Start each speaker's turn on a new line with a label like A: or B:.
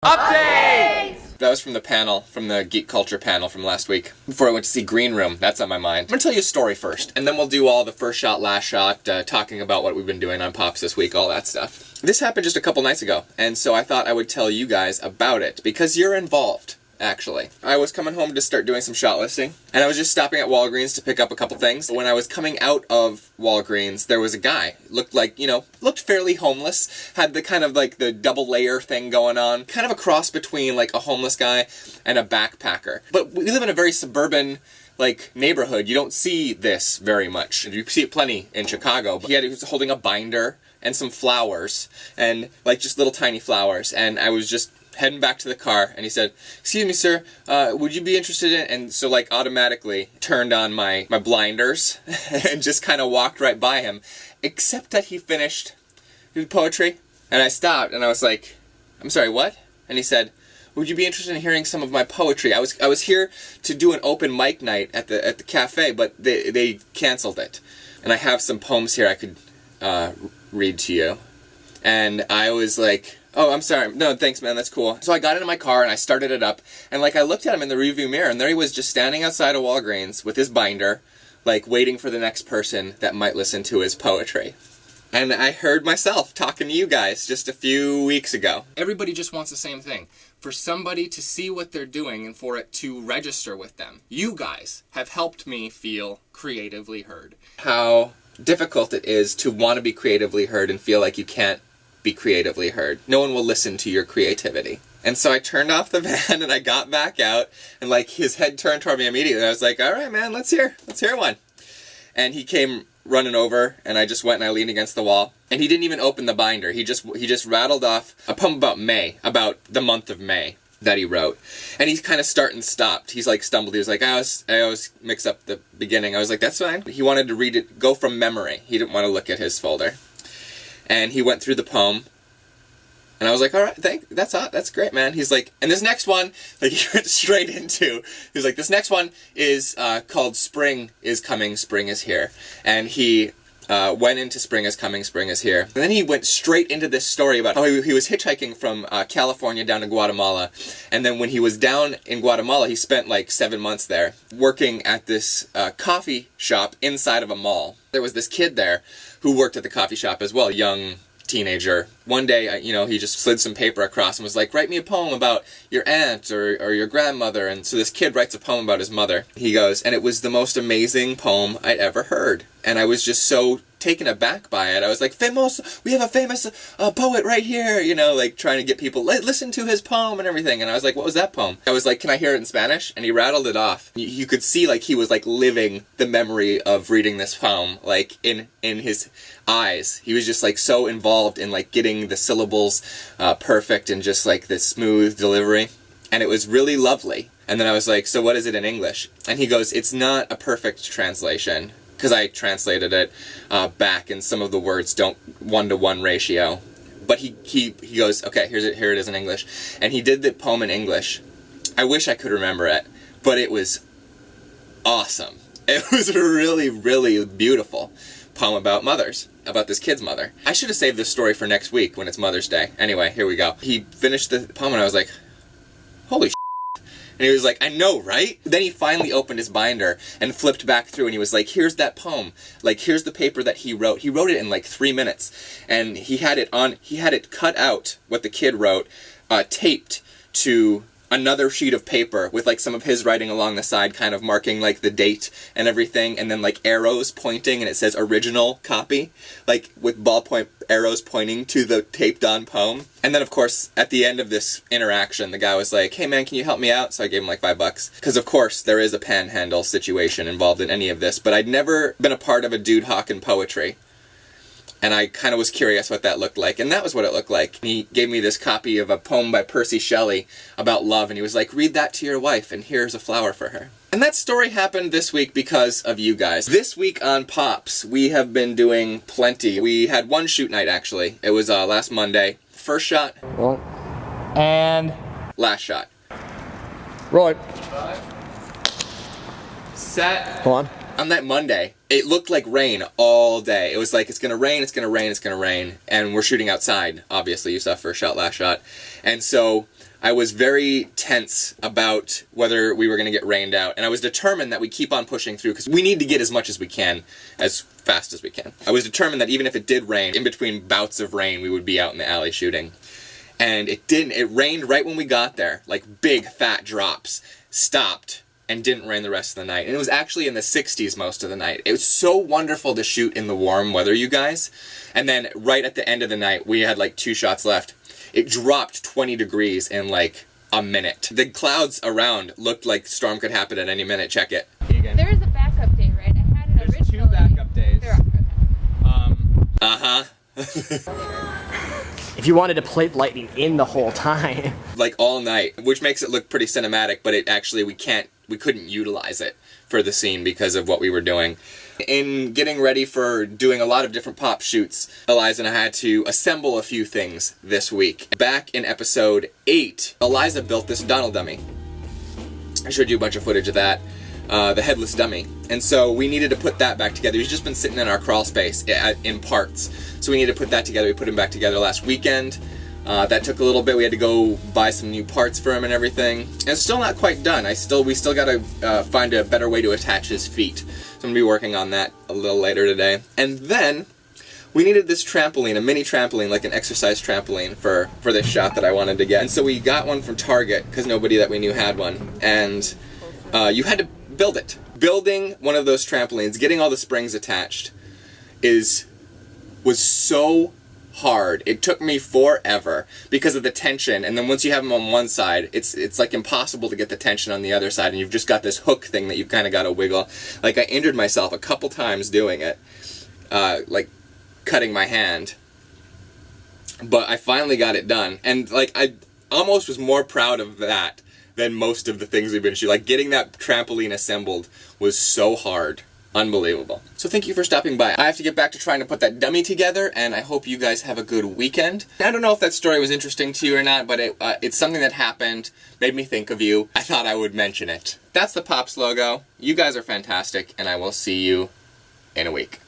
A: Update! That was from the panel, from the Geek Culture panel from last week, before I went to see Green Room. That's on my mind. I'm gonna tell you a story first, and then we'll do all the first shot, last shot, talking about what we've been doing on Pops this week, all that stuff. This happened just a couple nights ago, and so I thought I would tell you guys about it, because you're involved. Actually, I was coming home to start doing some shot listing, and I was just stopping at Walgreens to pick up a couple things. When I was coming out of Walgreens, there was a guy, looked like, looked fairly homeless, had the kind of like the double layer thing going on, kind of a cross between like a homeless guy and a backpacker. But we live in a very suburban neighborhood. You don't see this very much. You see it plenty in Chicago. But he was holding a binder and some flowers, and just little tiny flowers, and I was just heading back to the car, and he said, "Excuse me, sir, would you be interested in," and so automatically turned on my blinders and just kind of walked right by him, except that he finished his poetry, and I stopped, and I was like, "I'm sorry, what?" And he said, "Would you be interested in hearing some of my poetry? I was here to do an open mic night at the cafe, but they canceled it, and I have some poems here I could read to you." And I was like, "Oh, I'm sorry. No, thanks, man. That's cool." So I got into my car and I started it up, and I looked at him in the rearview mirror, and there he was, just standing outside of Walgreens with his binder, waiting for the next person that might listen to his poetry. And I heard myself talking to you guys just a few weeks ago. Everybody just wants the same thing. For somebody to see what they're doing and for it to register with them. You guys have helped me feel creatively heard. How difficult it is to want to be creatively heard and feel like you can't be creatively heard. No one will listen to your creativity. And so I turned off the van and I got back out, and his head turned toward me immediately. And I was like, "All right, man, let's hear one." And he came running over, and I just went and I leaned against the wall. And he didn't even open the binder. He just rattled off a poem about the month of May that he wrote. And he kind of started and stopped. He's stumbled. He was like, I always mix up the beginning. I was like, "That's fine." He wanted to read it, go from memory. He didn't want to look at his folder. And he went through the poem, and I was like, "All right, that's great, man." He's like, "And this next one," he went straight into, he was like, "This next one is called Spring is Coming, Spring is Here." And he went into Spring is Coming, Spring is Here. And then he went straight into this story about how he was hitchhiking from California down to Guatemala. And then when he was down in Guatemala, he spent 7 months there, working at this coffee shop inside of a mall. There was this kid there who worked at the coffee shop as well, a young teenager. One day, he just slid some paper across and was like, "Write me a poem about your aunt or your grandmother." And so this kid writes a poem about his mother. He goes, and it was the most amazing poem I'd ever heard. And I was just so taken aback by it. I was like, we have a famous poet right here, trying to get people, listen to his poem and everything. And I was like, "What was that poem?" I was like, "Can I hear it in Spanish?" And he rattled it off. You could see he was living the memory of reading this poem, in his eyes. He was just so involved in getting the syllables perfect and just this smooth delivery. And it was really lovely. And then I was like, "So what is it in English?" And he goes, "It's not a perfect translation," because I translated it back, and some of the words don't 1-to-1 ratio. But he goes, "Okay, here it is in English." And he did the poem in English. I wish I could remember it, but it was awesome. It was a really, really beautiful poem about mothers, about this kid's mother. I should have saved this story for next week when it's Mother's Day. Anyway, here we go. He finished the poem, and I was like, "Holy shit." And he was like, "I know, right?" Then he finally opened his binder and flipped back through, and he was like, "Here's that poem. Here's the paper that he wrote." He wrote it in 3 minutes. And he had it cut out, what the kid wrote, taped to another sheet of paper with some of his writing along the side, kind of marking the date and everything, and then arrows pointing, and it says original copy, with ballpoint arrows pointing to the taped on poem. And then of course at the end of this interaction, the guy was like, "Hey man, can you help me out?" So I gave him $5, because of course there is a panhandle situation involved in any of this, but I'd never been a part of a dude hawking poetry. And I kind of was curious what that looked like, and that was what it looked like. He gave me this copy of a poem by Percy Shelley about love, and he was like, "Read that to your wife, and here's a flower for her." And that story happened this week because of you guys. This week on Pops, we have been doing plenty. We had one shoot night, actually. It was last Monday. First shot.
B: Roll. And
A: last shot.
B: Roll it.
A: Set.
B: Hold on.
A: On that Monday, it looked like rain all day. It was like, it's gonna rain, it's gonna rain, it's gonna rain. And we're shooting outside, obviously. You saw first shot, last shot. And so I was very tense about whether we were going to get rained out, and I was determined that we keep on pushing through because we need to get as much as we can, as fast as we can. I was determined that even if it did rain, in between bouts of rain, we would be out in the alley shooting. And it didn't. It rained right when we got there, like big fat drops, stopped, and didn't rain the rest of the night. And it was actually in the 60s most of the night. It was so wonderful to shoot in the warm weather, you guys. And then right at the end of the night, we had like 2 shots left. It dropped 20 degrees in like a minute. The clouds around looked like storm could happen at any minute. Check it.
C: There is a backup day, right? I had it originally.
D: There's 2 backup days.
C: There are, okay.
A: Uh-huh.
E: If you wanted to play lightning in the whole time.
A: Like all night, which makes it look pretty cinematic, but it actually, we couldn't utilize it for the scene because of what we were doing. In getting ready for doing a lot of different pop shoots, Eliza and I had to assemble a few things this week. Back in episode 8, Eliza built this Donald dummy. I showed you a bunch of footage of that. The headless dummy. And so we needed to put that back together. He's just been sitting in our crawl space in parts. So we needed to put that together. We put him back together last weekend. That took a little bit. We had to go buy some new parts for him and everything. And it's still not quite done. We still got to find a better way to attach his feet. So I'm going to be working on that a little later today. And then we needed this trampoline, a mini trampoline, like an exercise trampoline for this shot that I wanted to get. And so we got one from Target because nobody that we knew had one. And you had to build it. Building one of those trampolines, getting all the springs attached, was so hard. It took me forever because of the tension, and then once you have them on one side, it's like impossible to get the tension on the other side, and you've just got this hook thing that you've kind of got to wiggle. Like, I injured myself a couple times doing it, like cutting my hand, but I finally got it done, and like I almost was more proud of that than most of the things we've been shooting. Like, getting that trampoline assembled was so hard. Unbelievable. So thank you for stopping by. I have to get back to trying to put that dummy together, and I hope you guys have a good weekend. I don't know if that story was interesting to you or not, but it's something that happened, made me think of you. I thought I would mention it. That's the Pops logo. You guys are fantastic, and I will see you in a week.